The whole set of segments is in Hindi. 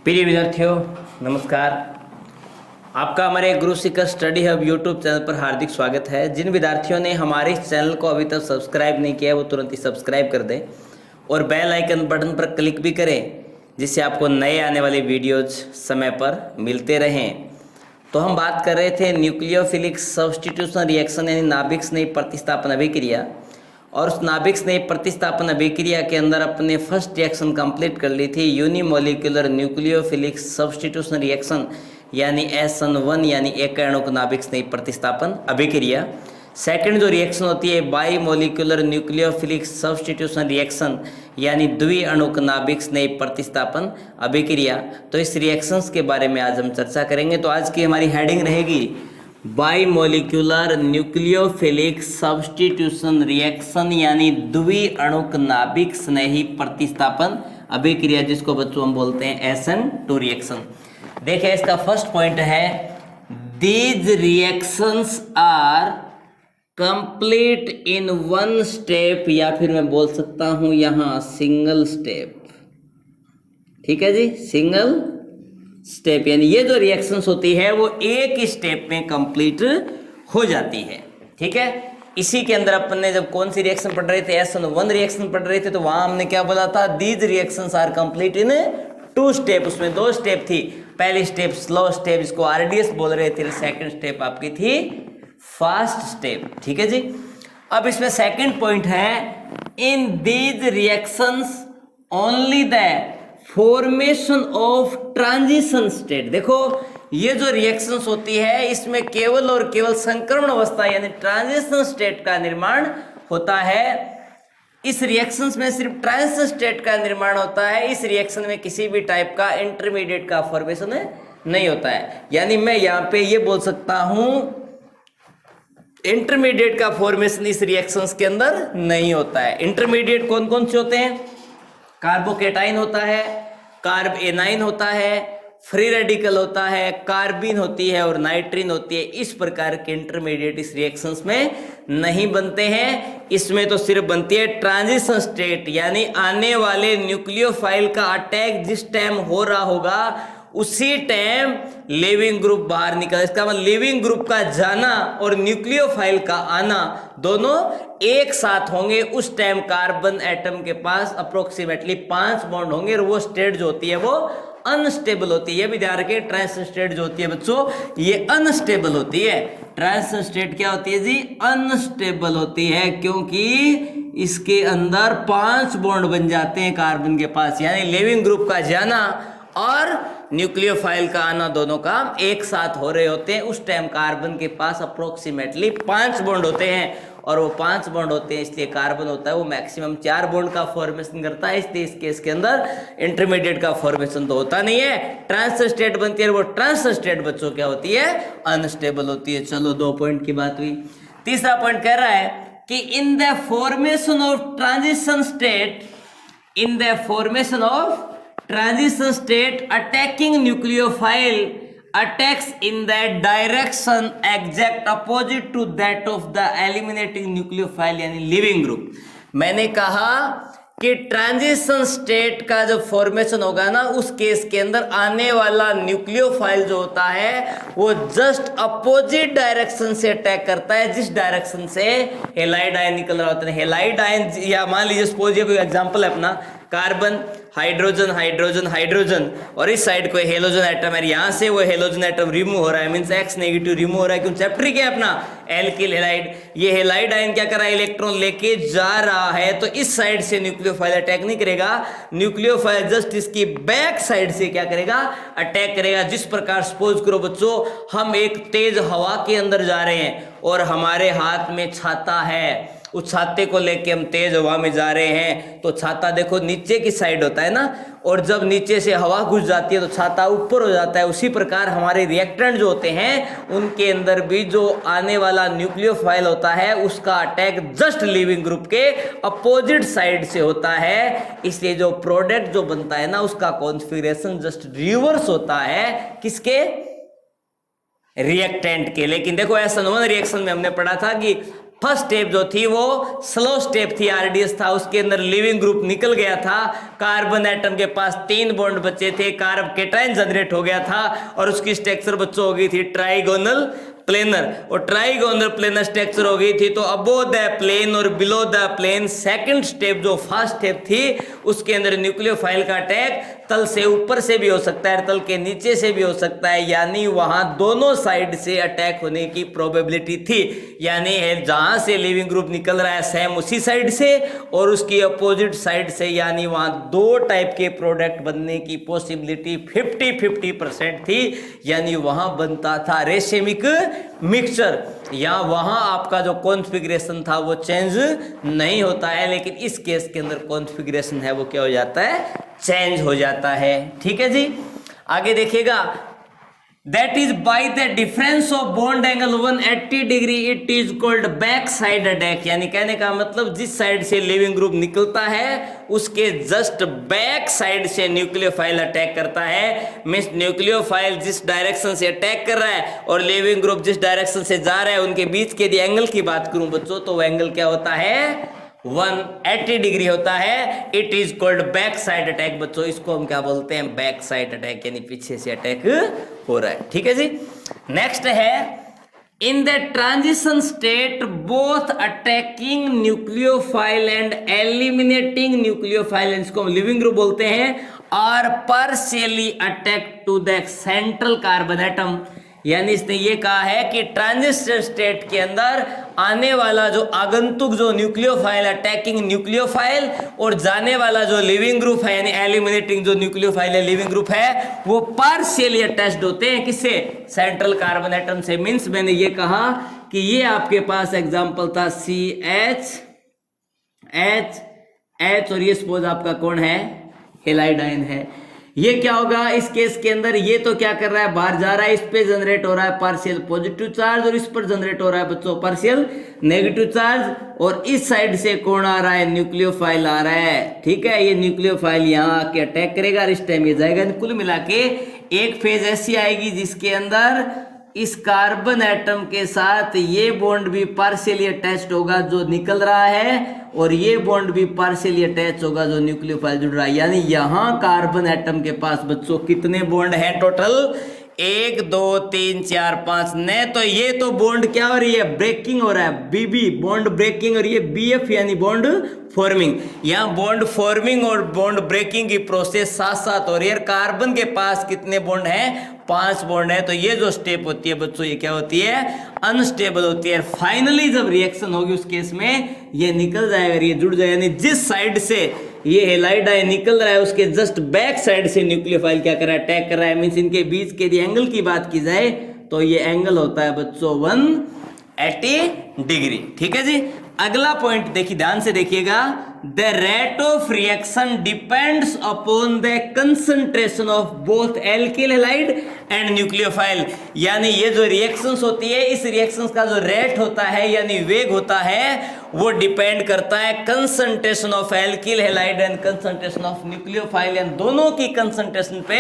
प्रिय विद्यार्थियों नमस्कार। आपका हमारे गुरु Sikar study hub YouTube channel पर हार्दिक स्वागत है। जिन विद्यार्थियों ने हमारे इस चैनल को अभी तक सब्सक्राइब नहीं किया है वो तुरंत ही सब्सक्राइब कर दें और बेल आइकन बटन पर क्लिक भी करें, जिससे आपको नए आने वाले वीडियोज समय पर मिलते रहें। तो हम बात कर रहे थे न्यूक्लियोफिलिक सब्स्टिट्यूशन रिएक्शन यानी नाभिक स्नेह प्रतिस्थापन अभिक्रिया, और उस नाभिक स्नेह प्रतिस्थापन अभिक्रिया के अंदर अपने फर्स्ट रिएक्शन कंप्लीट कर ली थी यूनिमोलिकुलर न्यूक्लियोफिलिक सब्स्टिट्यूशन रिएक्शन यानी SN1 यानी एक अणुक नाभिक स्नेह प्रतिस्थापन अभिक्रिया। सेकंड जो रिएक्शन होती है by molecular nucleophilic substitution reaction यानी द्विअणुक नाभिक स्नेह प्रतिस्थापन अभिक्रिया। तो इस रिएक्शंस के बारे में आज हम चर्चा करेंगे। तो आज की हमारी हेडिंग रहेगी by molecular nucleophilic substitution reaction यानी द्विअणुक नाभिक स्नेही प्रतिस्थापन अभिक्रिया, जिसको बच्चों हम बोलते हैं SN2 रिएक्शन। देखिए इसका फर्स्ट पॉइंट है these reactions are complete in one step, या फिर मैं बोल सकता हूं यहां सिंगल स्टेप। ठीक है जी, सिंगल स्टेप यानी ये जो रिएक्शंस होती है वो एक ही स्टेप में कंप्लीट हो जाती है। ठीक है, इसी के अंदर अपन ने जब कौन सी रिएक्शन पढ़ रहे थे SN1 रिएक्शन पढ़ रहे थे तो वहां हमने क्या बोला था, these reactions are complete in 2 step. उसमें 2 स्टेप थी। पहली स्टेप स्लो स्टेप जिसको RDS बोल रहे थे, सेकंड स्टेप आपकी थी फास्ट स्टेप। ठीक है जी। अब इसमें सेकंड पॉइंट है in these reactions only the formation of transition state. देखो ये जो रिएक्शंस होती है इसमें केवल और केवल संक्रमण अवस्था यानी ट्रांजिशन स्टेट का निर्माण होता है। इस रिएक्शंस में सिर्फ ट्रांजिशन स्टेट का निर्माण होता है। इस रिएक्शन में किसी भी टाइप का इंटरमीडिएट का फॉर्मेशन नहीं होता है। यानी मैं यहाँ पे ये बोल सकता हूं इंटरमीडिएट का फॉर्मेशन इस रिएक्शंस के अंदर नहीं होता है। इंटरमीडिएट कौन कौन से होते हैं? कार्बोकेटाइन होता है, कार्ब एनाइन होता है, फ्री रेडिकल होता है, कार्बिन होती है और नाइट्रिन होती है। इस प्रकार के इंटरमीडिएट इस रिएक्शंस में नहीं बनते हैं। इसमें तो सिर्फ बनती है ट्रांजिशन स्टेट यानी आने वाले न्यूक्लियोफाइल का अटैक जिस टाइम हो रहा होगा उसी टाइम लिविंग ग्रुप बाहर निकल। इसका मतलब लिविंग ग्रुप का जाना और न्यूक्लियोफाइल का आना दोनों एक साथ होंगे। उस टाइम कार्बन एटम के पास अप्रोक्सीमेटली 5 बॉन्ड होंगे और वो स्टेट जो होती है वो अनस्टेबल होती है। भी ध्यान रखें, ट्रांजिशन स्टेट जो होती है बच्चों ये अनस्टेबल होती है। ट्रांजिशन स्टेट क्या होती है जी? अनस्टेबल होती है, क्योंकि इसके अंदर 5 बॉन्ड बन जाते हैं कार्बन के पास। यानी लिविंग ग्रुप का जाना और न्यूक्लियोफाइल का आना दोनों काम एक साथ हो रहे होते हैं। उस टाइम कार्बन के पास अप्रोक्सीमेटली 5 बॉन्ड होते हैं, और वो 5 बॉन्ड होते हैं इसलिए कार्बन होता है वो मैक्सिमम 4 बॉन्ड का फॉर्मेशन करता है। इसलिए इस केस के अंदर इंटरमीडिएट का फॉर्मेशन तो होता नहीं है। ट्रांजिशन स्टेट बनती है, वो ट्रांजिशन स्टेट बच्चों क्या होती है? अनस्टेबल होती है। चलो 2 पॉइंट की बात हुई। तीसरा पॉइंट कह रहा है कि in the formation of transition state, in the formation of transition state attacking nucleophile attacks in that direction exact opposite to that of the eliminating nucleophile यानी living group। मैंने कहा कि ट्रांजिशन स्टेट का जो फॉर्मेशन होगा ना उस केस के अंदर आने वाला न्यूक्लियोफाइल जो होता है वो जस्ट अपोजिट डायरेक्शन से अटैक करता है जिस डायरेक्शन से हेलाइड आयन निकल रहा होता है। हेलाइड आयन या मान लीजिए सपोज ये कोई एग्जांपल है अपना, कार्बन हाइड्रोजन हाइड्रोजन हाइड्रोजन और इस साइड कोई हेलोजन एटम है, यहाँ से वो हेलोजन एटम रिमूव हो रहा है, मींस X नेगेटिव रिमूव हो रहा है। क्यों? चैप्टर क्या है अपना? Alkyl halide. ये हेलाइड आयन क्या कर रहा है? इलेक्ट्रॉन लेके जा रहा है। तो इस साइड से न्यूक्लियोफाइल अटैक नहीं करेगा, न्यूक्लियोफाइल जस्ट इसकी बैक साइड से क्या करेगा? अटैक करेगा। जिस प्रकार सपोज करो बच्चों हम एक तेज हवा के अंदर जा रहे हैं और हमारे हाथ में छाता है, उस छाते को लेके हम तेज हवा में जा रहे हैं तो छाता देखो नीचे की साइड होता है ना, और जब नीचे से हवा घुस जाती है तो छाता ऊपर हो जाता है। उसी प्रकार हमारे रिएक्टेंट जो होते हैं उनके अंदर भी जो आने वाला न्यूक्लियोफाइल होता है उसका अटैक जस्ट लिविंग ग्रुप के अपोजिट साइड से होता है। इसलिए जो प्रोडक्ट जो बनता है ना उसका कॉन्फ़िगरेशन जस्ट रिवर्स होता है। किसके? रिएक्टेंट के। लेकिन देखो SN1 रिएक्शन में हमने पढ़ा था कि फर्स्ट स्टेप जो थी वो स्लो स्टेप थी, आरडीएस था, उसके अंदर लिविंग ग्रुप निकल गया था, कार्बन एटम के पास 3 बॉन्ड बचे थे, कार्ब केटाइन जनरेट हो गया था और उसकी स्ट्रक्चर बच्चों हो गई थी ट्राइगोनल प्लेनर। और ट्राइगोनल प्लेनर स्ट्रक्चर हो गई थी तो अबो द प्लेन और below the plane second step जो फर्स्ट स्टेप थी उसके अंदर न्यूक्लियोफाइल का अटैक तल से ऊपर से भी हो सकता है, तल के नीचे से भी हो सकता है, यानी वहां दोनों साइड से अटैक होने की प्रोबेबिलिटी थी। यानी है जहां से लिविंग ग्रुप निकल रहा है सेम उसी साइड से और उसकी अपोजिट साइड से, यानी वहां 2 टाइप के प्रोडक्ट बनने की पॉसिबिलिटी 50-50% थी, यानी वहां बनता था रेशमिक मिक्सचर। या वहां आपका जो कॉन्फ़िगरेशन था वो चेंज नहीं होता है, लेकिन इस केस के अंदर कॉन्फ़िगरेशन है वो क्या हो जाता है, चेंज हो जाता है। ठीक है जी, आगे देखिएगा, that is by the difference of bond angle 180 degree it is called back side attack. यानी कहने का मतलब जिस साइड से लिविंग ग्रुप निकलता है उसके जस्ट बैक साइड से न्यूक्लियोफाइल अटैक करता है। मींस न्यूक्लियोफाइल जिस डायरेक्शन से अटैक कर रहा है और लिविंग ग्रुप जिस डायरेक्शन से जा रहा है उनके बीच के यदि एंगल की बात करूं बच्चों तो वो एंगल क्या होता है, 180 डिग्री होता है। It is called back side attack बच्चों, इसको हम क्या बोलते हैं, बैक साइड अटैक, यानी पीछे से अटैक हो रहा है। ठीक है जी, नेक्स्ट है, in the transition state both attacking nucleophile and eliminating nucleophile, इसको हम लिविंग ग्रुप बोलते हैं, are partially attack to the central carbon atom. यानी इसने ये कहा है कि ट्रांजिशन स्टेट के अंदर आने वाला जो आगंतुक जो न्यूक्लियोफाइल, अटैकिंग न्यूक्लियोफाइल, और जाने वाला जो लिविंग ग्रुप है यानी एलिमिनेटिंग जो न्यूक्लियोफाइल है लिविंग ग्रुप है, वो पार्शियली अटैच्ड होते हैं किससे, सेंट्रल कार्बन एटम से। मींस मैंने ये कहा कि ये आपके पास एग्जांपल था CH H और ये सपोज आपका कौन है, हेलाइडाइन है। ये क्या होगा इस केस के अंदर, ये तो क्या कर रहा है, बाहर जा रहा है, इस पे जनरेट हो रहा है पार्शियल पॉजिटिव चार्ज और इस पर जनरेट हो रहा है बच्चों पार्शियल नेगेटिव चार्ज, और इस साइड से कौन आ रहा है, न्यूक्लियोफाइल आ रहा है। ठीक है, ये न्यूक्लियोफाइल यहाँ आके अटैक करेगा और इस टाइम ये जाएगा। कुल मिला के एक फेज ऐसी आएगी जिसके अंदर इस कार्बन एटम के साथ ये बॉन्ड भी पार्शियली अटैच्ड होगा जो निकल रहा है, और ये बॉन्ड भी पार्शियली अटैच होगा जो न्यूक्लियोफाइल जुड़ रहा है। यानी यहां कार्बन एटम के पास बच्चों कितने बॉन्ड हैं टोटल, 1 2 3 4 5 ने, तो ये तो बॉन्ड क्या हो रही है, ब्रेकिंग हो रहा है, BB बॉन्ड ब्रेकिंग, और ये BF यानी बॉन्ड फॉर्मिंग। यहाँ बॉन्ड फॉर्मिंग और बॉन्ड ब्रेकिंग की प्रोसेस साथ साथ हो रही है। कार्बन के पास कितने बॉन्ड हैं, 5 बॉन्ड है, तो ये जो स्टेप होती है बच्चों ये क्या होती है, अनस्टेबल होती है। फाइनली जब रिएक्शन होगी उस केस में ये निकल जाएगा, ये जुड़ जाएगा, यानी जिस साइड से ये हेलाइडाइन निकल रहा है उसके जस्ट बैक साइड से न्यूक्लियोफाइल क्या कर रहा है, अटैक कर रहा है। मींस इनके बीच के यदि एंगल की बात की जाए तो ये एंगल होता है बच्चों 180 डिग्री। ठीक है जी, अगला पॉइंट देखिए, ध्यान से देखिएगा, the rate of reaction depends upon the concentration of both alkyl halide and nucleophile. यानी ये जो रिएक्शंस होती है इस रिएक्शंस का जो रेट होता है यानी वेग होता है वो डिपेंड करता है concentration of alkyl halide and concentration of nucleophile, यानी दोनों की कंसंट्रेशन पे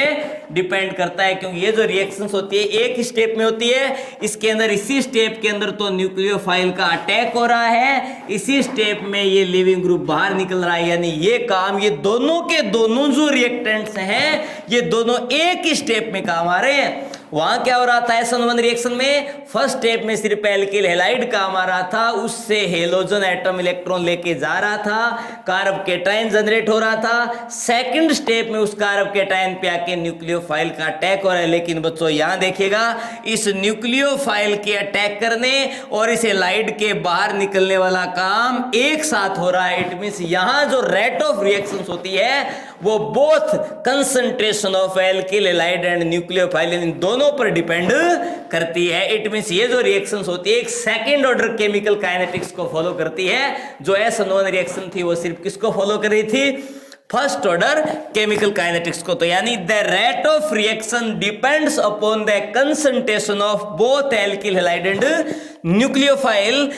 डिपेंड करता है। क्योंकि ये जो रिएक्शंस होती है एक स्टेप में होती है, इसके अंदर इसी स्टेप के अंदर तो न्यूक्लियोफाइल का अटैक हो रहा है, इसी स्टेप में ये लिविंग ग्रुप बाहर निकल रहा है। यानी ये काम, ये दोनों के दोनों जो रिएक्टेंट्स हैं ये दोनों एक ही स्टेप में काम आ रहे हैं। वहां क्या हो रहा था SN1 रिएक्शन में, फर्स्ट स्टेप में सिर्फ एल्किल हैलाइड काम आ रहा था, उससे हेलोजन एटम इलेक्ट्रॉन लेके जा रहा था, कार्ब केटाइन जनरेट हो रहा था। सेकंड स्टेप में उस कार्ब केटाइन पे आके न्यूक्लियोफाइल का अटैक हो रहा है। लेकिन बच्चों यहां देखिएगा, इस न्यूक्लियोफाइल के अटैक करने और इस हैलाइड के बाहर निकलने वाला काम एक साथ हो रहा है। इट मींस यहां जो रेट ऑफ रिएक्शंस होती है वो both concentration of alkyl halide and nucleophile इन दोनों पर डिपेंड करती है। इट मींस ये जो रिएक्शंस होती है एक सेकंड ऑर्डर केमिकल काइनेटिक्स को फॉलो करती है। जो SN1 रिएक्शन थी वो सिर्फ किसको फॉलो कर रही थी, फर्स्ट ऑर्डर केमिकल काइनेटिक्स को। तो यानी the rate of reaction depends upon the concentration of both alkyl halide and nucleophile.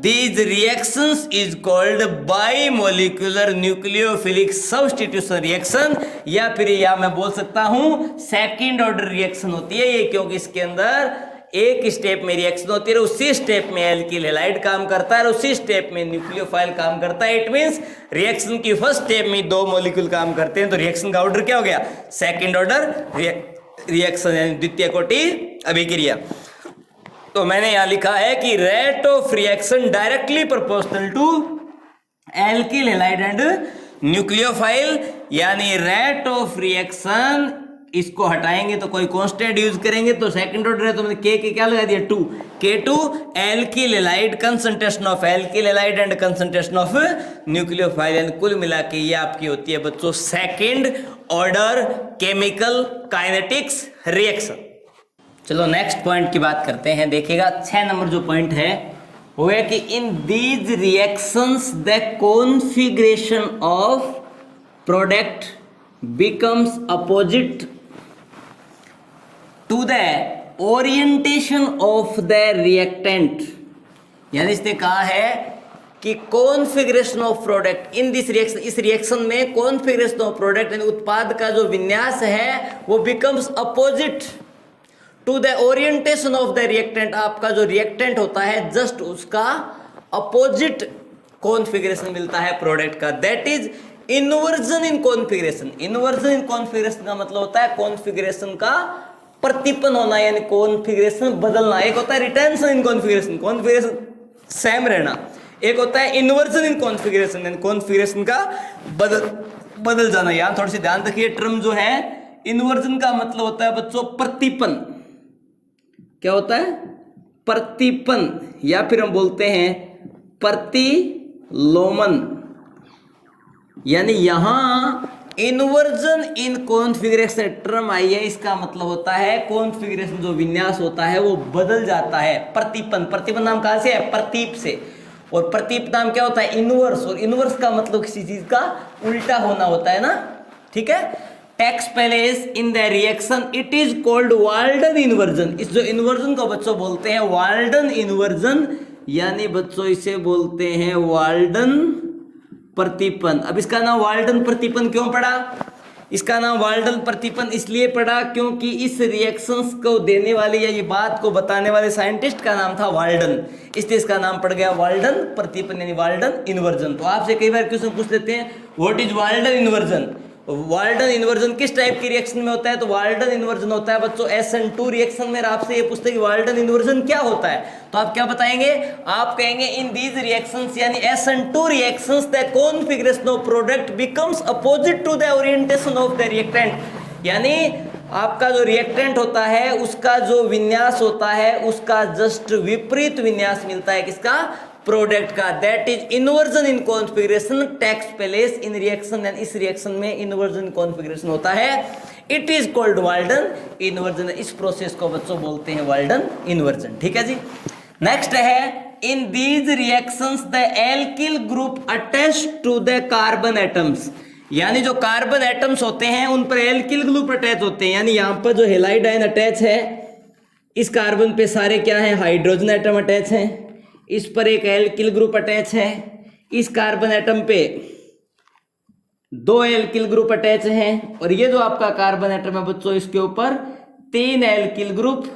these reactions is called bimolecular nucleophilic substitution reaction, या फिर या मैं बोल सकता हूं सेकंड ऑर्डर रिएक्शन होती है ये, क्योंकि इसके अंदर एक स्टेप में रिएक्शन होती है, उसी स्टेप में एल्किल हैलाइड काम करता है और उसी स्टेप में न्यूक्लियोफाइल काम करता है। इट मींस रिएक्शन की फर्स्ट स्टेप में 2 मॉलिक्यूल काम करते हैं, तो रिएक्शन का ऑर्डर क्या हो गया? सेकंड ऑर्डर रिएक्शन, यानी द्वितीय कोटि अभिक्रिया। तो मैंने यहां लिखा है कि rate of reaction directly proportional to alkyl halide and nucleophile, यानी रेट ऑफ रिएक्शन, इसको हटाएंगे तो कोई कांस्टेंट यूज करेंगे तो सेकंड ऑर्डर है, तो मैंने के क्या लगा दिया 2, K2 alkyl halide, concentration of alkyl halide and concentration of nucleophile, यानी कुल मिला के ये आपकी होती है बच्चों second order chemical kinetics reaction. चलो नेक्स्ट पॉइंट की बात करते हैं। देखिएगा 6 नंबर जो पॉइंट है वो है कि in these reactions the configuration of product becomes opposite to the orientation of the reactant, यानी इसने कहा है कि configuration of product in this reaction, इस रिएक्शन में कॉन्फिगरेशन ऑफ प्रोडक्ट यानी उत्पाद का जो विन्यास है वो becomes opposite to the orientation of the reactant, आपका जो रिएक्टेंट होता है जस्ट उसका अपोजिट कॉन्फिगरेशन मिलता है प्रोडक्ट का, that is inversion in configuration. Inversion in configuration का मतलब होता है कॉन्फिगरेशन का प्रतिपन्न होना, यानी कॉन्फिगरेशन बदलना। एक होता है रिटेंशन इन कॉन्फिगरेशन, कॉन्फिगरेशन सेम रहना, एक होता है इन्वर्जन इन कॉन्फिगरेशन, यानी कॉन्फिगरेशन का बदल जाना। यहां थोड़ी सी ध्यान रखिए, टर्म जो है इन्वर्जन का मतलब होता है बच्चों प्रतिपन्न। क्या होता है? प्रतिपन्न, या फिर हम बोलते हैं प्रतिलोमन, यानी यहां इन्वर्जन इन कॉन्फिगरेशन टर्म आई है, इसका मतलब होता है कॉन्फिगरेशन जो विन्यास होता है वो बदल जाता है। प्रतिपन्न, प्रतिपन्न नाम कहां से है? प्रतीप से, और प्रतीप नाम क्या होता है? इनवर्स, और इनवर्स का मतलब किसी चीज का उल्टा होना होता है ना, ठीक है। Takes place in the reaction it is called Walden inversion. इस जो इन्वर्जन को बच्चों बोलते हैं वाल्डन इन्वर्जन, यानी बच्चों इसे बोलते हैं वाल्डन प्रतिपन्न। अब इसका नाम वाल्डन प्रतिपन्न क्यों पड़ा? इसका नाम वाल्डन प्रतिपन्न इसलिए पड़ा क्योंकि इस रिएक्शंस को देने वाले या ये बात को बताने वाले साइंटिस्ट का नाम था वाल्डन, इसलिए इसका नाम पड़ गया वाल्डन प्रतिपन्न यानी वाल्डन इन्वर्जन। तो आपसे कई बार क्वेश्चन पूछ लेते हैं what is Walden inversion. Walden inversion किस टाइप की रिएक्शन में होता है? तो वाल्डन इन्वर्जन होता है बच्चों SN2 रिएक्शन में। आपसे ये पूछते हैं कि वाल्डन इन्वर्जन क्या होता है, तो आप क्या बताएंगे? आप कहेंगे इन दीज रिएक्शंस यानी SN2 reactions the configuration of product becomes opposite to the orientation of the reactant, यानी आपका जो रिएक्टेंट होता है उसका जो विन्यास होता है उसका जस्ट विपरीत विन्यास मिलता है किसका? प्रोडक्ट का। That is inversion in configuration takes place in reaction, यानी इस रिएक्शन में इन्वर्जन कॉन्फिगरेशन होता है, it is called Walden inversion. इस प्रोसेस को बच्चों बोलते हैं वाल्डन इन्वर्जन, ठीक है जी। नेक्स्ट है in these reactions the alkyl group attach to the carbon atoms, यानी जो कार्बन एटम्स होते हैं उन पर एल्किल ग्रुप अटैच होते हैं, यानी यहां पर जो हैलाइड आयन अटैच है इस कार्बन पे सारे क्या है? हाइड्रोजन एटम अटैच है, इस पर एक एल्किल ग्रुप अटैच है, इस कार्बन एटम पे 2 एल्किल ग्रुप अटैच हैं, और ये जो आपका कार्बन एटम है बच्चों इसके ऊपर 3 एल्किल ग्रुप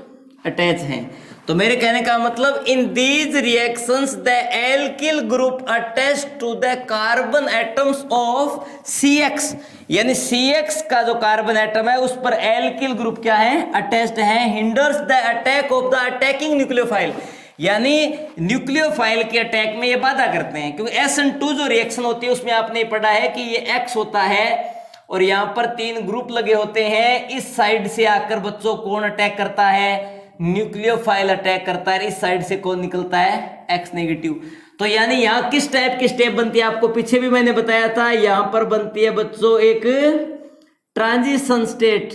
अटैच हैं। तो मेरे कहने का मतलब in these reactions the alkyl group attach to the carbon atoms of CX, यानी CX का जो कार्बन एटम है उस पर एल्किल ग्रुप क्या है? अटैच्ड है। Hinders the attack of the attacking nucleophile, यानी न्यूक्लियोफाइल के अटैक में ये बाधा करते हैं, क्योंकि SN2 जो रिएक्शन होती है उसमें आपने पढ़ा है कि ये X होता है और यहां पर 3 ग्रुप लगे होते हैं। इस साइड से आकर बच्चों कौन अटैक करता है? न्यूक्लियोफाइल अटैक करता है। इस साइड से कौन निकलता है? X negative. तो यानी यहां किस टाइप की स्टेप बनती है? आपको पीछे भी मैंने बताया था, यहां पर बनती है बच्चों एक ट्रांजिशन स्टेट।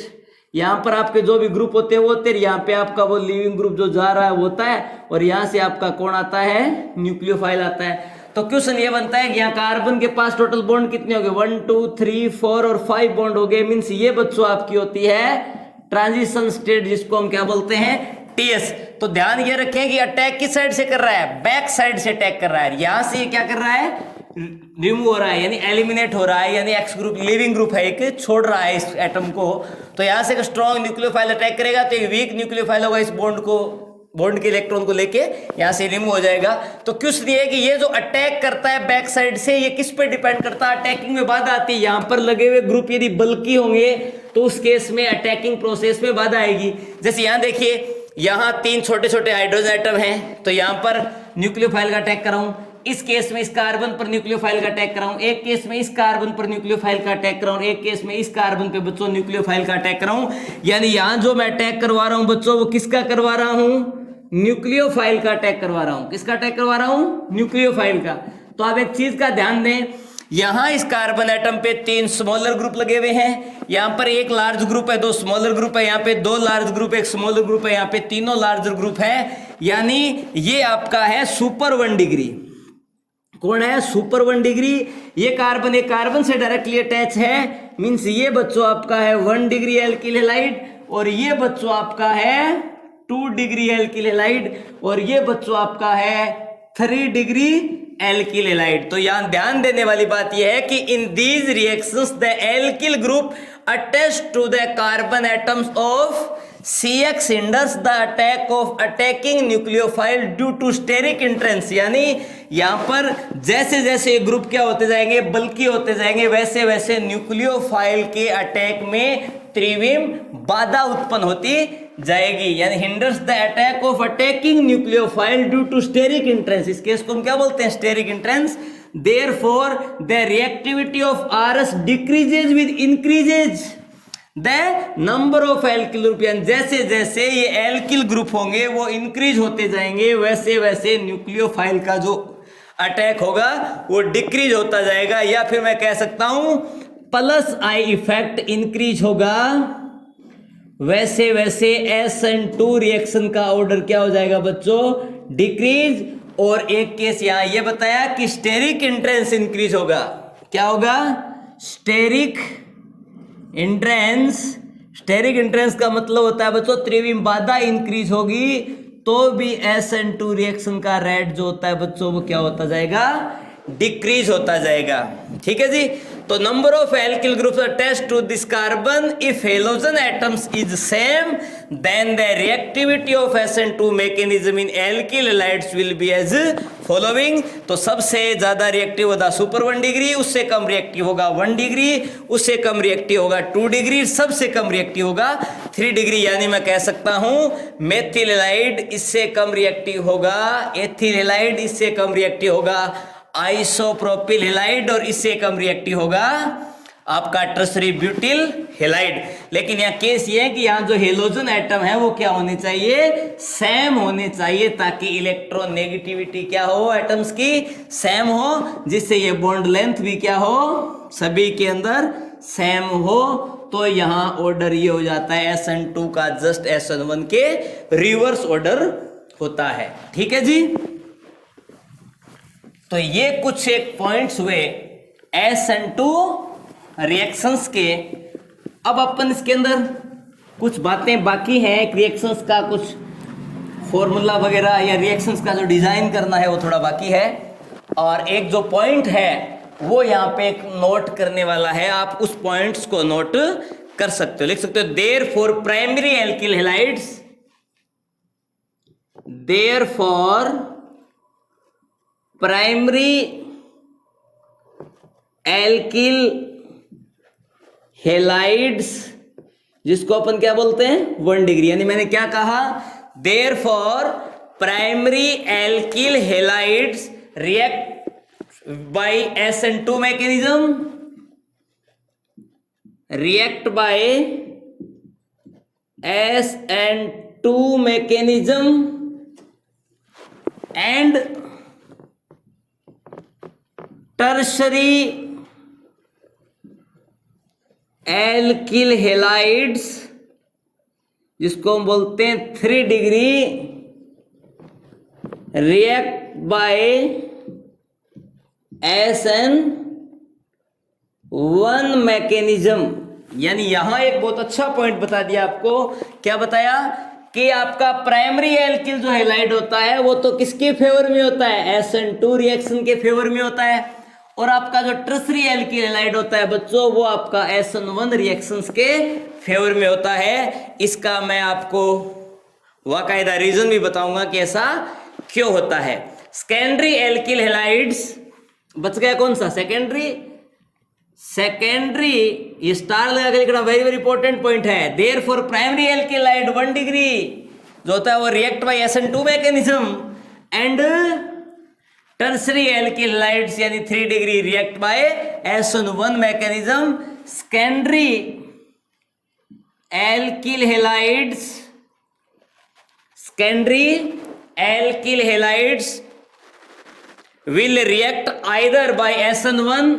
यहाँ पर आपके जो भी ग्रुप होते हैं वो होते हैं, यहाँ पे आपका वो लिविंग ग्रुप जो जा रहा है वो होता है, और यहाँ से आपका कौन आता है? न्यूक्लियोफाइल आता है। तो क्वेश्चन ये बनता है कि यहाँ कार्बन के पास टोटल बॉन्ड कितने हो गए? 1 2 3 4 और 5 बॉन्ड हो गए। मीन्स ये बच्चों आपकी होती है ट्रांजिशन स्टेट, जिसको हम क्या बोलते हैं? TS। तो ध्यान ये रखें कि अटैक किस साइड से कर रहा है? बैक साइड से अटैक कर रहा है। यहां से ये क्या कर रहा है? रिमूव हो रहा है, यानी एलिमिनेट हो रहा है, यानी X ग्रुप लिविंग ग्रुप है एक, छोड़ रहा है इस एटम को। तो यहां से स्ट्रॉन्ग न्यूक्लियोफाइल अटैक करेगा तो एक वीक न्यूक्लियोफाइल होगा इस बॉन्ड को बॉन्ड के इलेक्ट्रॉन को लेके यहां से रिमूव हो जाएगा। तो क्वेश्चन ये है कि ये जो अटैक करता है बैक साइड से, ये किस पे डिपेंड करता है? अटैकिंग में बाधा आती है। यहां पर लगे हुए ग्रुप यदि बल्की होंगे तो उस केस में अटैकिंग प्रोसेस में बाधा आएगी। जैसे यहां देखिए, यहां 3 छोटे छोटे हाइड्रोजन एटम हैं, तो यहां पर न्यूक्लियोफाइल का अटैक कर रहा हूं। इस केस में इस कार्बन पर न्यूक्लियोफाइल का अटैक कर रहा हूं, एक केस में इस कार्बन पर न्यूक्लियोफाइल का अटैक कर रहा हूं, एक केस में इस कार्बन पे बच्चों न्यूक्लियोफाइल का अटैक कर रहा हूं। यानी यहां जो मैं अटैक करवा रहा हूं बच्चों, वो किसका करवा रहा हूं? न्यूक्लियोफाइल का अटैक करवा रहा हूं। किसका अटैक करवा रहा हूं? न्यूक्लियोफाइल का। तो आप एक चीज का ध्यान दें, यहां इस कार्बन एटम पे 3 स्मॉलर ग्रुप लगे हुए हैं, यहां पर एक लार्ज ग्रुप है, 2 स्मॉलर ग्रुप है, यहां पे 2 लार्ज ग्रुप, 1 स्मॉलर ग्रुप है, यहां पे तीनों लार्ज ग्रुप है। यानी ये आपका है सुपर 1 डिग्री। कौन है? Super 1 degree. ये कार्बन एक कार्बन से डायरेक्टली अटैच है, मींस ये बच्चों आपका है 1 डिग्री एल्किल हैलाइड, और ये बच्चों आपका है 2 डिग्री एल्किल हैलाइड, और ये बच्चों आपका है 3 डिग्री एल्किल हैलाइड। तो यहां ध्यान देने वाली बात यह है कि in these reactions the alkyl group attached to the carbon atoms of CX hinders the attack of attacking nucleophile due to steric entrance। यानी यहां पर जैसे जैसे ये ग्रुप क्या होते जाएंगे, बल्कि होते जाएंगे, वैसे वैसे न्यूक्लियोफाइल के अटैक में त्रिविम बाधा उत्पन्न होती जाएगी। यानी hinders the attack of attacking nucleophile due to steric hindrance. इस केस को हम क्या बोलते हैं? Steric hindrance. Therefore the reactivity of RS decreases with increases the number of alkyl group. जैसे जैसे ये एल्किल ग्रुप होंगे वो इंक्रीज होते जाएंगे, वैसे वैसे न्यूक्लियोफाइल का जो अटैक होगा वो डिक्रीज होता जाएगा। या फिर मैं कह सकता हूं प्लस आई इफेक्ट इंक्रीज होगा, वैसे वैसे SN2 रिएक्शन का ऑर्डर क्या हो जाएगा बच्चों? डिक्रीज। और एक केस यहां ये बताया कि स्टेरिक एंट्रेंस इंक्रीज होगा। क्या होगा? Steric entrance. स्टेरिक एंट्रेंस का मतलब होता है बच्चों त्रिविम बाधा इंक्रीज होगी तो भी SN2 रिएक्शन का रेट जो होता है बच्चों वो क्या होता जाएगा? डिक्रीज होता जाएगा। ठीक है जी। तो number of alkyl groups attached to this carbon if halogen atoms is same then the reactivity of SN2 mechanism in alkyl halides will be as following. तो सबसे ज्यादा रिएक्टिव होगा सुपर 1 डिग्री, उससे कम रिएक्टिव होगा 1 डिग्री, उससे कम रिएक्टिव होगा 2 डिग्री, सबसे कम रिएक्टिव होगा 3 डिग्री। यानी मैं कह सकता हूं मेथिल हैलाइड इससे कम रिएक्टिव होगा, एथिल हैलाइड इससे कम रिएक्टिव होगा, आइसोप्रोपिल हैलाइड और इससे कम रिएक्टिव होगा आपका टर्सरी ब्यूटिल हैलाइड। लेकिन यहाँ केस ये है कि यहाँ जो हेलोजन एटम है वो क्या होने चाहिए? सेम होने चाहिए, ताकि इलेक्ट्रॉन नेगेटिविटी क्या हो एटम्स की? सेम हो, जिससे ये बॉन्ड लेंथ भी क्या हो? सभी के अंदर सेम हो। तो यहाँ ऑर्डर ये हो जाता है SN2 का जस्ट SN1 के रिवर्स ऑर्डर होता है। ठीक है जी। तो ये कुछ एक पॉइंट्स हुए SN2 रिएक्शंस के। अब अपन इसके अंदर कुछ बातें बाकी हैं, रिएक्शंस का कुछ फॉर्मूला वगैरह या रिएक्शंस का जो डिजाइन करना है वो थोड़ा बाकी है। और एक जो पॉइंट है वो यहाँ पे एक नोट करने वाला है, आप उस पॉइंट्स को नोट कर सकते हो, लिख सकते हो। Therefore primary alkyl halides, therefore primary alkyl halides, जिसको अपन क्या बोलते हैं? 1 डिग्री। यानी मैंने क्या कहा? Therefore primary alkyl halides react by SN2 mechanism, react by SN2 mechanism and tertiary alkyl halides, जिसको हम बोलते हैं 3 degree, react by SN1 mechanism. यानी यहां एक बहुत अच्छा पॉइंट बता दिया आपको। क्या बताया? कि आपका प्राइमरी एल्किल जो हैलाइड होता है वो तो किसके फेवर में होता है? SN2 रिएक्शन के फेवर में होता है। और आपका जो टर्सरी एल्किल हैलाइड होता है बच्चों वो आपका SN1 रिएक्शंस के फेवर में होता है। इसका मैं आपको वाकायदा रीजन भी बताऊंगा कि ऐसा क्यों होता है। सेकेंडरी एल्किल हैलाइड्स, बच गया कौन सा? सेकेंडरी। ये स्टार लगा के लिखना, वेरी वेरी इंपॉर्टेंट पॉइंट है। देयरफॉर प्राइमरी एल्किलाइड 1 डिग्री जो होता है वो react by SN2 mechanism, and tertiary alkyl halides यानी 3 degree react by SN1 mechanism. Secondary alkyl halides will react either by SN1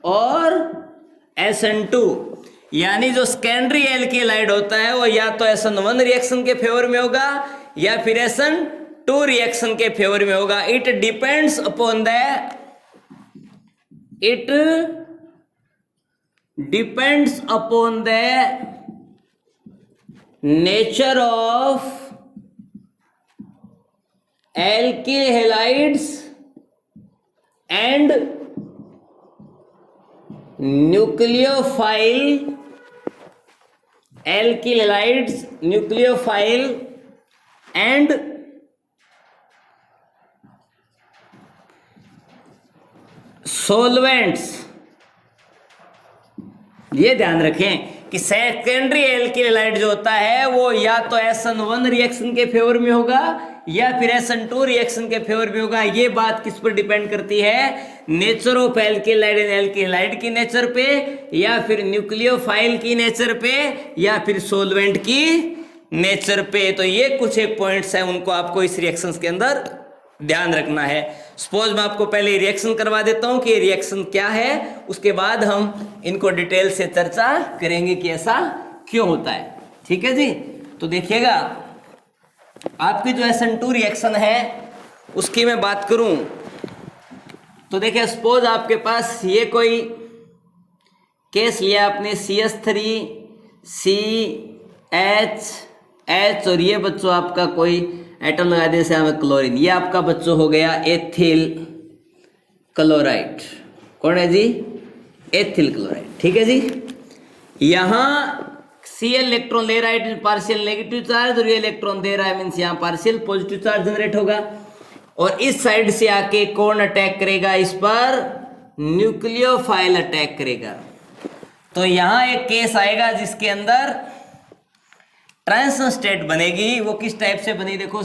और SN2, यानी जो सेकेंडरी एल्किलाइड होता है वो या तो SN1 रिएक्शन के फेवर में होगा या फिर SN2 रिएक्शन के फेवर में होगा। It depends upon the nature of alkyl halides and nucleophile alkyl halides, nucleophile and solvents। ये ध्यान रखें कि सेकेंडरी एल्किल हैलाइड जो होता है वो या तो SN1 रिएक्शन के फेवर में होगा या फिर SN2 रिएक्शन के फेवर में होगा। ये बात किस पर डिपेंड करती है? नेचर ऑफ एल्किल हैलाइड की नेचर पे, या फिर न्यूक्लियोफाइल की नेचर पे, या फिर सोलवेंट की नेचर पे। तो ये कुछ एक पॉइंट्स हैं, उनको आपको इस रिएक्शंस के अंदर ध्यान रखना है। सपोज मैं आपको पहले रिएक्शन करवा देता हूं कि रिएक्शन क्या है, उसके बाद हम इनको डिटेल से चर्चा करेंगे कि ऐसा क्यों होता है। ठीक है जी, तो देखिएगा आपकी जो SN2 रिएक्शन है उसकी मैं बात करूं तो देखिए, सपोज आपके पास ये कोई केस लिया आपने, CH और ये बच्चों आपका कोई एटम लगा दे जैसे हमें क्लोरीन, ये आपका बच्चों हो गया एथिल क्लोराइड। कौन है जी? Ethyl chloride. ठीक है जी, यहाँ Cl इलेक्ट्रॉन ले रहा है पार्शियल नेगेटिव चार्ज, और ये इलेक्ट्रॉन दे रहा है मीन्स यहाँ पार्शियल पॉजिटिव चार्ज जनरेट होगा। और इस साइड से आके कौन अटैक करेगा इस पर? न्यूक्लियोफाइल अटैक करेगा। तो यहाँ एक केस आएगा जिसके अंदर ट्रांजिशन स्टेट बनेगी। वो किस टाइप से बनी? देखो,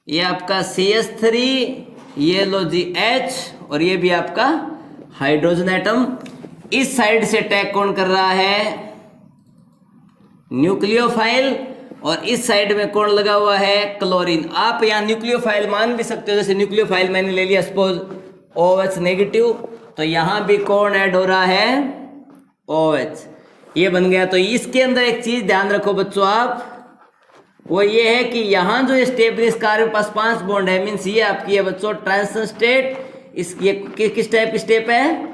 ये आपका CH3, ये लो जी H, और ये भी आपका हाइड्रोजन एटम। इस साइड से अटैक कौन कर रहा है? न्यूक्लियोफाइल। और इस साइड में कौन लगा हुआ है? क्लोरीन। आप यहाँ न्यूक्लियोफाइल मान भी सकते हो, जैसे न्यूक्लियोफाइल मैंने ले लिया सपोज OH नेगेटिव, तो यहाँ भी कौन ऐड हो रहा है? OH। ये बन गया। तो इसके अंदर एक चीज ध्यान रखो बच्चों आप, वो ये है कि यहाँ जो स्टेबलिश कार्बन पास 5 बॉन्ड है, मीन्स ये आपकी है बच्चों ट्रांजिशन स्टेट। ये किस टाइप की स्टेप है?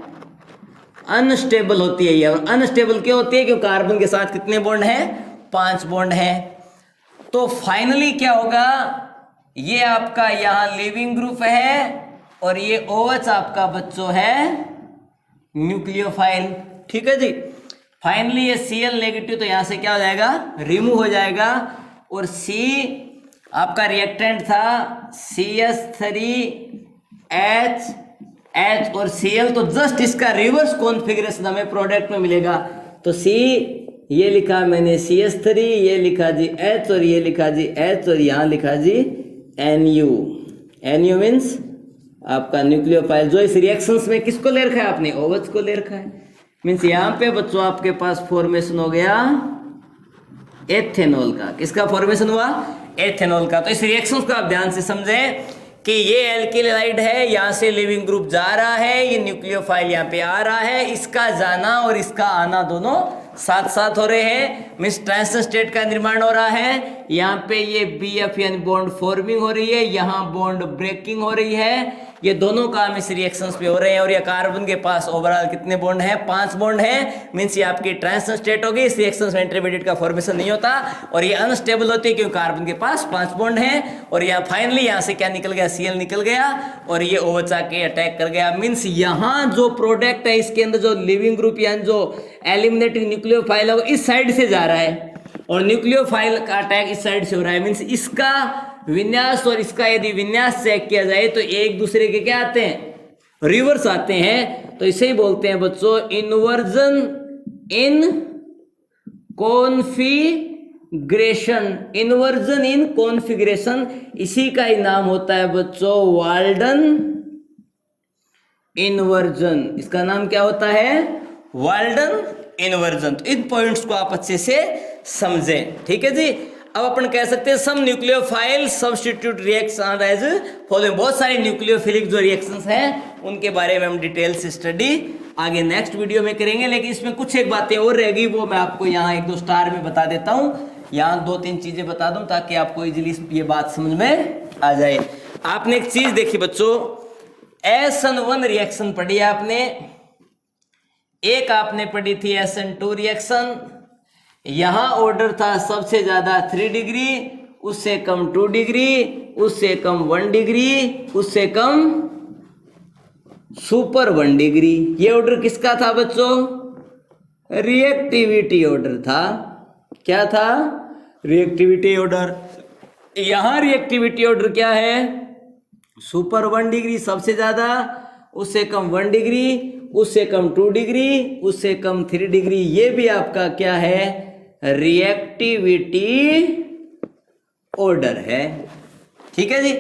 अनस्टेबल होती है ये। और अनस्टेबल क्यों होती है? क्योंकि कार्बन के साथ कितने बॉन्ड हैं? 5 बॉन्ड हैं। तो फाइनली क्या होगा? ये आपका यहाँ लिविंग ग्रुप है और ये OH आपका बच्चों है न्यूक्लियोफाइल। ठीक है जी, फाइनली ये Cl नेगेटिव तो यहाँ से क्या हो जाएगा? रिमूव हो जाएगा। और C आपका रिएक्टेंट था CH3H और Cl, तो जस्ट इसका रिवर्स कॉन्फ़िगरेशन हमें प्रोडक्ट में मिलेगा। तो C ये लिखा मैंने CH3, ये लिखा जी H और ये लिखा जी H और यहाँ लिखा जी Nu। Nu मीन्स आपका न्यूक्लियोफाइल। जो इस रिएक्शंस में किसको ले रखा है आपने? OH को ले रखा है। मीन्स यहाँ पे बच्चों आपके पास फॉर्मेशन हो गया एथेनॉल का। किसका फॉर्मेशन हुआ? एथेनॉल का। तो इस रिएक्शन को आप ध्यान से समझें कि ये एल्किल हैलाइड है, यहाँ से लिविंग ग्रुप जा रहा है, ये न्यूक्लियोफाइल यहाँ पे आ रहा है। इसका जाना और इसका आना दोनों साथ साथ हो रहे हैं, मीन्स ट्रांजिशन स्टेट का निर्माण हो रहा है। यहाँ पे ये BF यानी बॉन्ड फॉर्मिंग हो रही है, यहाँ बॉन्ड ब्रेकिंग हो रही है। ये दोनों काम इस रिएक्शंस पे हो रहे हैं। और ये कार्बन के पास ओवरऑल कितने बॉन्ड हैं? 5 बॉन्ड हैं। मींस ये आपकी ट्रांजिशन स्टेट होगी। इस रिएक्शंस में इंटरमीडिएट का फॉर्मेशन नहीं होता और ये अनस्टेबल होती है क्योंकि कार्बन के पास 5 बॉन्ड हैं। और यहाँ फाइनली यहाँ से क्या निकल गया? Cl निकल गया और ये OH आके अटैक कर गया। मींस यहाँ जो प्रोडक्ट है इसके अंदर जो लिविंग ग्रुप यानी जो एलिमिनेटिंग न्यूक्लियोफाइल है वो इस साइड से जा रहा है और न्यूक्लियोफाइल का अटैक इस साइड से हो रहा है। मींस इसका विन्यास और इसका यदि विन्यास चेक किया जाए तो एक दूसरे के क्या आते हैं? रिवर्स आते हैं। तो इसे ही बोलते हैं बच्चों inversion in configuration. Inversion in configuration, इसी का ही नाम होता है बच्चों वाल्डन इन्वर्जन। इसका नाम क्या होता है? Walden inversion. तो इन पॉइंट्स को आप अच्छे से समझें, ठीक है जी। अब अपन कह सकते हैं some nucleophile substitute reaction as following. बहुत सारे न्यूक्लियोफिलिक जो रिएक्शंस हैं उनके बारे में हम डिटेल से स्टडी आगे नेक्स्ट वीडियो में करेंगे। लेकिन इसमें कुछ एक बातें और रहेगी, वो मैं आपको यहाँ 1-2 स्टार में बता देता हूँ। यहाँ 2-3 चीजें बता दूं ताकि आपको इजीली ये बात समझ में आ जाए। आपने एक चीज देखी बच्चों, SN1 रिएक्शन पढ़ी है आपने, एक आपने पढ़ी थी SN2 रिएक्शन। यहां ऑर्डर था सबसे ज्यादा 3 डिग्री, उससे कम 2 डिग्री, उससे कम 1 डिग्री, उससे कम सुपर 1 डिग्री। ये ऑर्डर किसका था बच्चों? रिएक्टिविटी ऑर्डर था। क्या था? Reactivity order. यहां रिएक्टिविटी ऑर्डर क्या है? सुपर 1 डिग्री सबसे ज्यादा, उससे कम 1 डिग्री, उससे कम 2 डिग्री, उससे कम 3 डिग्री। ये भी आपका क्या है? रिएक्टिविटी ऑर्डर है, ठीक है जी।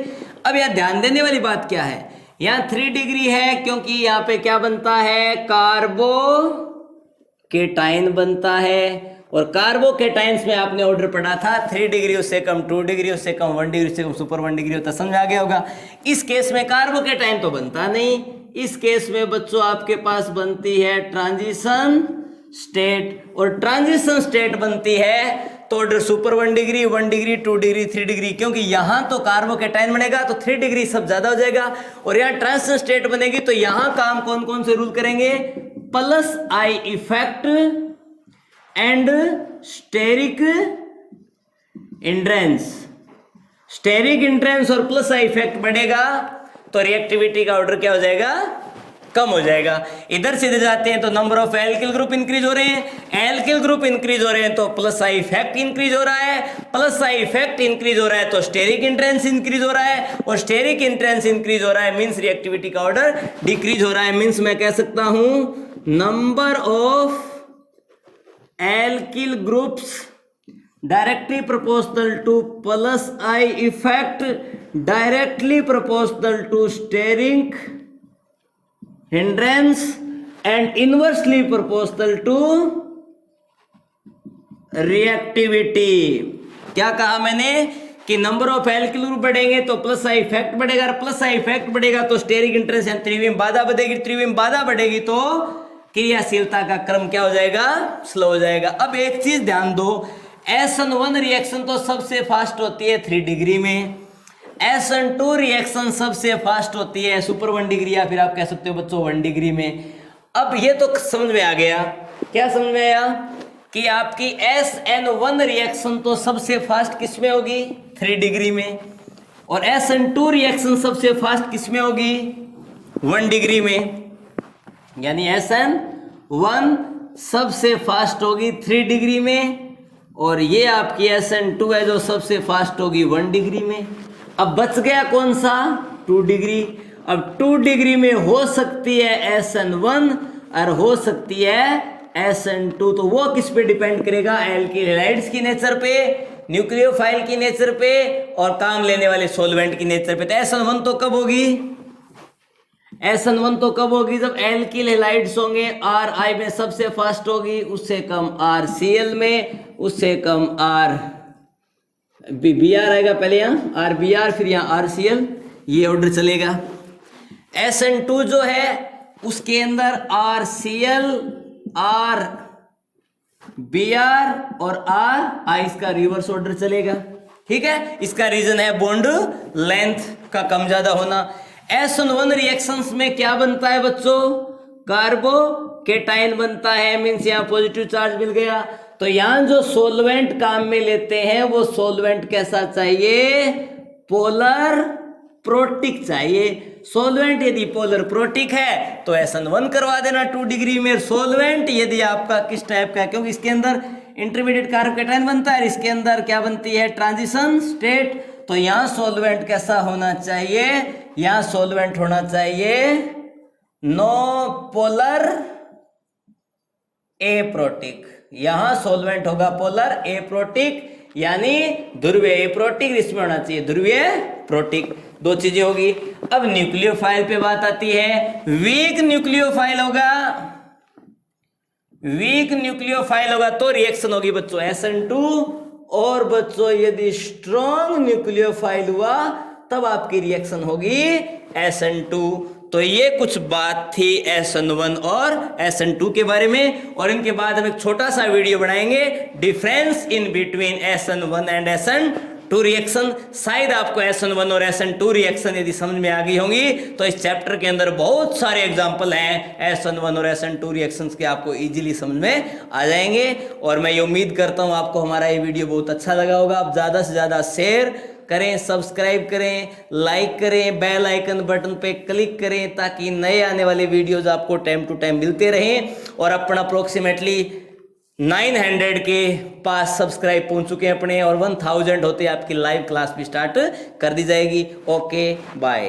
अब यहां ध्यान देने वाली बात क्या है? यहां 3 डिग्री है क्योंकि यहां पे क्या बनता है? कार्बोकेटाइन बनता है। और कार्बोकेटाइंस में आपने ऑर्डर पढ़ा था 3 डिग्री, उससे कम 2 डिग्री, उससे कम 1 डिग्री, उससे कम सुपर 1 डिग्री होता। समझ आ गया होगा। इस केस में कार्बोकेटाइन तो बनता नहीं। इस केस में बच्चों आपके पास बनती है ट्रांजिशन स्टेट, और ट्रांजिशन स्टेट बनती है तो order super 1 degree, 1 degree, 2 degree, 3 degree. क्योंकि यहां तो कार्बोकेटाइन बनेगा तो 3 डिग्री सब ज्यादा हो जाएगा, और यहाँ ट्रांजिशन स्टेट बनेगी तो यहां काम कौन कौन से रूल करेंगे? Plus I effect and steric hindrance. Steric hindrance और प्लस आई इफेक्ट बढ़ेगा तो रिएक्टिविटी का ऑर्डर क्या हो जाएगा? कम हो जाएगा। इधर से इधर जाते हैं तो number of alkyl group increase हो रहे हैं। एल्किल ग्रुप इंक्रीज हो रहे हैं तो प्लस आई इफेक्ट इंक्रीज हो रहा है। प्लस आई इफेक्ट इंक्रीज हो रहा है तो स्टेरिक इंट्रेंस इंक्रीज हो रहा है, और स्टेरिक इंट्रेंस इंक्रीज हो रहा है मींस रिएक्टिविटी का ऑर्डर डिक्रीज हो रहा है। मींस मैं कह सकता हूं number of alkyl groups directly proportional to plus I effect, directly proportional to steric hindrance and inversely proportional to reactivity। क्या कहा मैंने कि नंबर ऑफ एल्किल ग्रुप बढ़ेंगे तो प्लस आई इफेक्ट बढ़ेगा, और प्लस आई इफेक्ट बढ़ेगा तो स्टेरिक इंट्रेंस यानी त्रिविम बाधा बढ़ेगी। त्रिविम बाधा बढ़ेगी तो क्रियाशीलता का क्रम क्या हो जाएगा? स्लो हो जाएगा। अब एक चीज ध्यान दो, SN1 रिएक्शन तो सबसे फास्ट होती है 3 डिग्री में, SN2 रिएक्शन सबसे फास्ट होती है सुपर 1 डिग्री, या फिर आप कह सकते हो बच्चों 1 डिग्री में। अब ये तो समझ में आ गया। क्या समझ में आया? कि आपकी SN1 रिएक्शन तो सबसे फास्ट किस में होगी? 3 डिग्री में, और SN2 रिएक्शन सबसे फास्ट किस में होगी? 1 डिग्री में। यानी SN1 सबसे फास्ट होगी 3 डिग्री में, और ये आपकी SN2 है जो सबसे फास्ट होगी 1 डिग्री में। अब बच गया कौन सा? 2 डिग्री। अब 2 डिग्री में हो सकती है SN1 और हो सकती है SN2, तो वो किस पे डिपेंड करेगा? एल्किल हैलाइड्स की नेचर पे, न्यूक्लियोफाइल की नेचर पे, और काम लेने वाले सॉल्वेंट की नेचर पे। तो SN1 तो कब होगी? SN1 तो कब होगी? जब एल्किल हैलाइड्स होंगे RI में सबसे फास्ट होगी, उससे कम RCl में, उससे कम BR आएगा पहले, यहाँ RBR, फिर यहाँ RCl, ये ऑर्डर चलेगा। SN2 जो है उसके अंदर RCl, RBR और RI इसका रिवर्स ऑर्डर चलेगा, ठीक है। इसका रीजन है बॉन्ड लेंथ का कम ज्यादा होना। SN1 रिएक्शंस में क्या बनता है बच्चों, कार्बोकेटाइन बनता है, मीन्स यहाँ पॉजिटिव चार्ज मिल गया। तो यहाँ जो सोलवेंट काम में लेते हैं वो सोलवेंट कैसा चाहिए, पोलर प्रोटिक चाहिए। सोलवेंट यदि पोलर प्रोटिक है तो SN1 करवा देना 2 डिग्री में। सोलवेंट यदि आपका किस टाइप का है, क्योंकि इसके अंदर इंटरमीडिएट कार्बोकेटाइन बनता है, इसके अंदर क्या बनती है, ट्रांजिशन स्टेट। तो यहाँ सोलवेंट कैसा होना चाहिए, यहाँ सोलवेंट होना चाहिए नो पोलर एप्रोटिक। यहां सोलवेंट होगा पोलर एप्रोटिक, यानी ध्रुवीय एप्रोटिक, इसमें होना चाहिए ध्रुवीय प्रोटिक। दो चीजें होगी। अब न्यूक्लियोफाइल पे बात आती है। वीक न्यूक्लियोफाइल होगा, वीक न्यूक्लियोफाइल होगा तो रिएक्शन होगी बच्चों SN2। और बच्चों यदि स्ट्रॉन्ग न्यूक्लियोफाइल हुआ तब आपकी रिएक्शन होगी SN2। तो ये कुछ बात थी SN1 और SN2 के बारे में। और इनके बाद हम एक छोटा सा वीडियो बनाएंगे difference in between SN1 and SN2 reaction. शायद आपको SN1 और SN2 रिएक्शन यदि समझ में आ गई होंगी तो इस चैप्टर के अंदर बहुत सारे एग्जांपल हैं SN1 और SN2 रिएक्शंस के, आपको इजीली समझ में आ जाएंगे। और मैं ये उम्मीद करता हूँ आपको हमारा ये वीडियो बहुत अच्छा लगा होगा। आप ज़्यादा से ज़्यादा शेयर करें, सब्सक्राइब करें, लाइक करें, बेल आइकन बटन पे क्लिक करें ताकि नए आने वाले वीडियोस आपको टाइम टू टाइम मिलते रहें। और अपना अप्रोक्सीमेटली 900 के पास सब्सक्राइब पहुंच चुके हैं अपने, और 1000 होते आपकी लाइव क्लास भी स्टार्ट कर दी जाएगी। Okay bye.